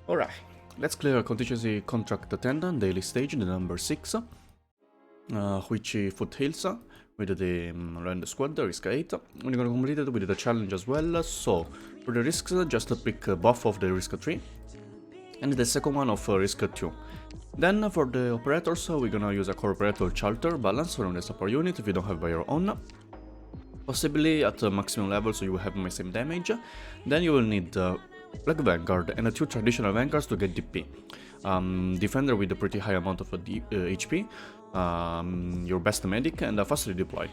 Alright, let's clear Contingency Contract 10, daily stage, the number 6. Hui-Ch'i Foothills, with the random squad, risk 8. We're gonna complete it with the challenge as well, so for the risks, just pick buff of the risk 3, and the second one of risk 2. Then for the operators, we're gonna use a core operator charter balance from the support unit if you don't have by your own. Possibly at maximum level, so you will have my same damage. Then you will need Black Vanguard and 2 traditional Vanguards to get DP. Defender with a pretty high amount of HP, your best medic, and a fastly deploy.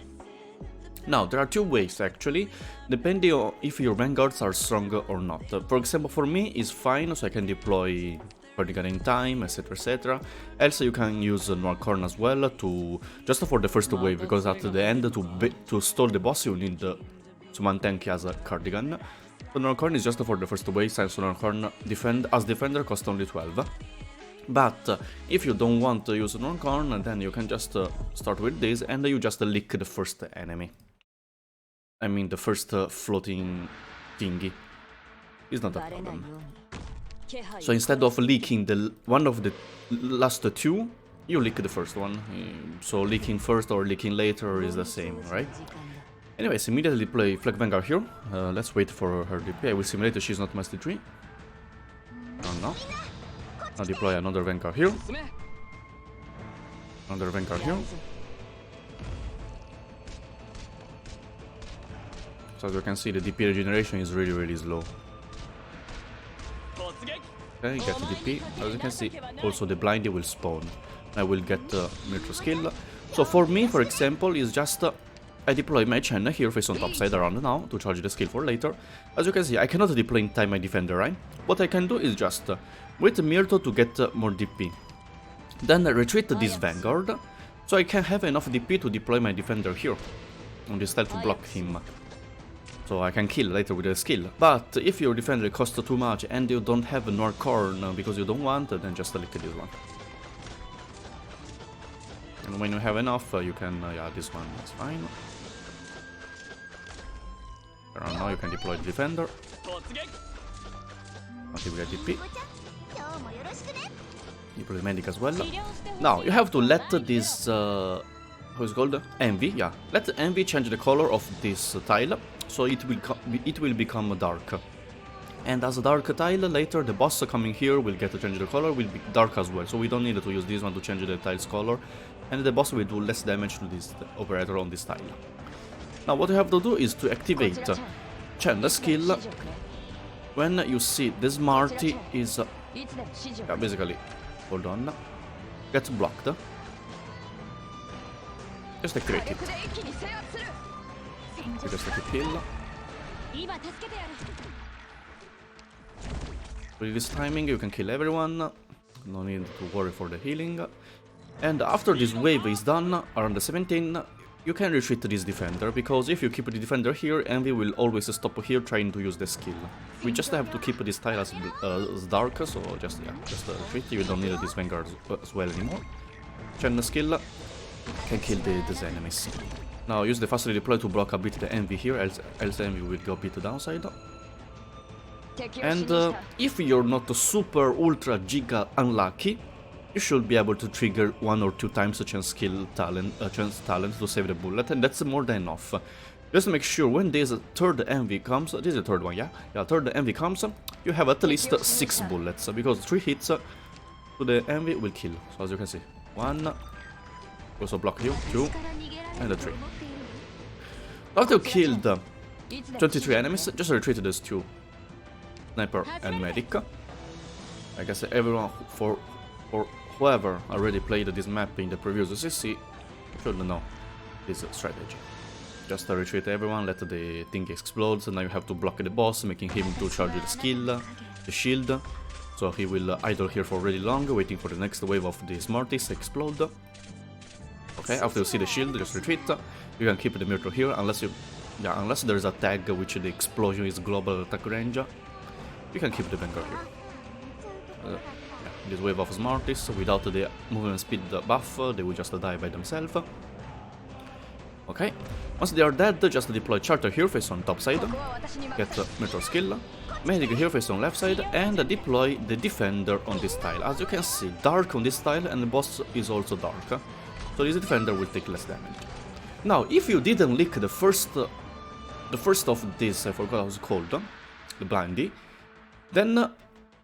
Now, there are 2 ways actually, depending on if your Vanguards are strong or not. For example, for me, it's fine, so I can deploy vertical in time, etc, etc. Else you can use Norcorn as well, to just for the first wave, because at the end, to stall the boss, you need someone tanky as a cardigan. So Norcorn is just for the first wave, since Norcorn as defender costs only 12. But if you don't want to use Norcorn, then you can just start with this, and you just lick the first enemy. I mean the first floating thingy. It's not a problem. So instead of leaking one of the last 2, you leak the first one. So leaking first or leaking later is the same, right? Anyways, immediately deploy Flag Vanguard here. Let's wait for her DP. I will simulate that she's not Master 3. Oh no. Now deploy another Vanguard here. Another Vanguard here. So as you can see, the DP regeneration is really slow. Okay, get the DP. As you can see, also the blindy will spawn. I will get Mirto skill. So for me, for example, is just I deploy my Chen here face on top side around now to charge the skill for later. As you can see, I cannot deploy in time my defender, right? What I can do is just wait Mirto to get more DP. Then retreat this Vanguard, so I can have enough DP to deploy my defender here on this style to block him. So I can kill later with a skill. But if your defender costs too much and you don't have Norcorn because you don't want, then just lick this one. And when you have enough, you can, yeah, this one is fine. Around now you can deploy the defender. Until we get DP. Deploy the medic as well. Now you have to let this, how is it called? Envy, yeah. Let Envy change the color of this tile, so it will become dark. And as a dark tile, later the boss coming here will get to change the color, will be dark as well. So we don't need to use this one to change the tile's color. And the boss will do less damage to this operator on this tile. Now what you have to do is to activate Chen the skill when you see the Smarty is, yeah, basically, hold on, gets blocked. Just activate it. You just take a kill. With this timing you can kill everyone, no need to worry for the healing. And after this wave is done, around the 17, you can retreat this defender, because if you keep the defender here, Envy will always stop here trying to use the skill. We just have to keep this tile as dark, so just retreat, you don't need this Vanguard as well anymore. Chen the skill can kill these enemies. Now use the fastly deploy to block a bit the Envy here, else Envy will go a bit downside. And if you're not super ultra giga unlucky, you should be able to trigger 1 or 2 times a chance talent to save the bullet, and that's more than enough. Just make sure when this third envy comes, this is the third one, yeah, third envy comes, you have at least 6 bullets, because 3 hits to the envy will kill. So as you can see, 1, also block you, 2, and 3. After you killed 23 enemies, just retreat these 2, sniper and medic. I guess everyone or whoever already played this map in the previous CC should know this strategy. Just retreat everyone, let the thing explode, so now you have to block the boss, making him to charge the skill, the shield, so he will idle here for really long, waiting for the next wave of the Smarties to explode. Okay, after you see the shield, just retreat. You can keep the Mirto here, unless there's a tag which the explosion is global attack range. You can keep the Vanguard here. This wave of Smarties, without the movement speed buff, they will just die by themselves. Okay, once they are dead, just deploy Charter here face on top side, get Meteor skill, Medic here face on left side, and deploy the Defender on this tile. As you can see, dark on this tile, and the boss is also dark, so this Defender will take less damage. Now, if you didn't lick the first of this, I forgot how it's called, the Blindy, then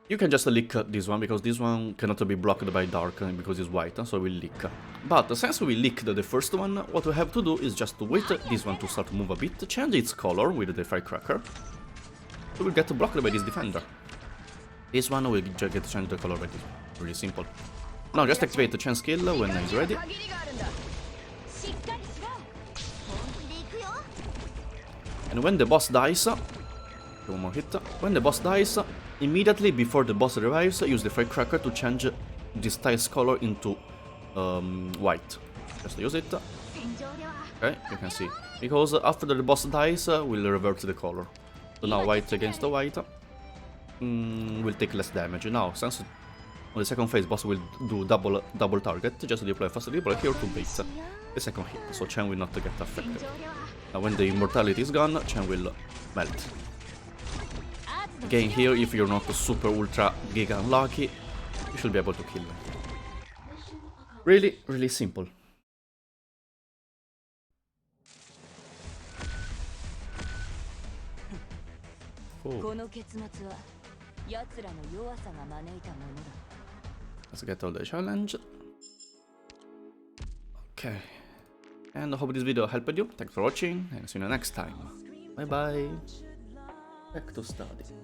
you can just lick this one, because this one cannot be blocked by dark, because it's white, so we'll lick. But since we licked the first one, what we have to do is just wait this one to start to move a bit, change its color with the Firecracker, so we'll get blocked by this Defender. This one will get changed the color by this one, really simple. Now just activate the Chain skill when it's ready. And when the boss dies, one more hit, when the boss dies, immediately before the boss revives, use the Firecracker to change this tile's color into white. Just use it. Okay, you can see. Because after the boss dies, we'll revert the color. So now white against the white will take less damage. Now, since on the second phase, boss will do double target, just deploy first deploy here to bait the second hit, so Chen will not get affected. Now when the immortality is gone, Chen will melt. Again here, if you're not super ultra giga unlucky, you should be able to kill them. Really, really simple. Oh. Let's get all the challenge. Okay. And I hope this video helped you. Thanks for watching and see you next time. Bye bye. Back to study.